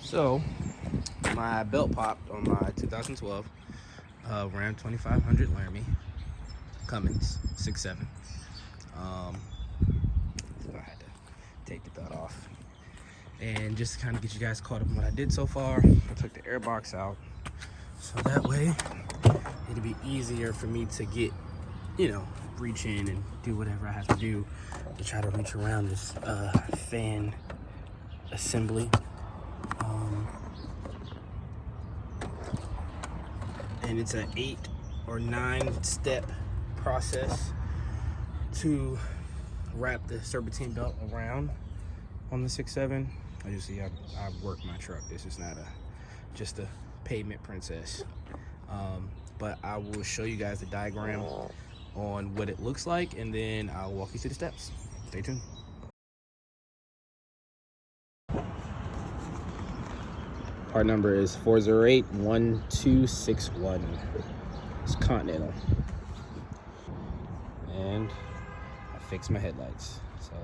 So my belt popped on my 2012 Ram 2500 Laramie Cummins 6.7. I had to take the belt off, and just to kind of get you guys caught up on what I did so far, I took the air box out so that way it'll be easier for me to get, reach in and do whatever I have to do to try to reach around this fan assembly. And it's an 8 or 9 step process to wrap the Serpentine belt around on the 6.7. As you see, I worked my truck. This is not just a pavement princess. But I will show you guys the diagram on what it looks like, and then I'll walk you through the steps. Stay tuned. Part number is 408-1261. It's Continental. And I fixed my headlights, so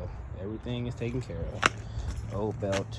everything is taken care of. Old belt,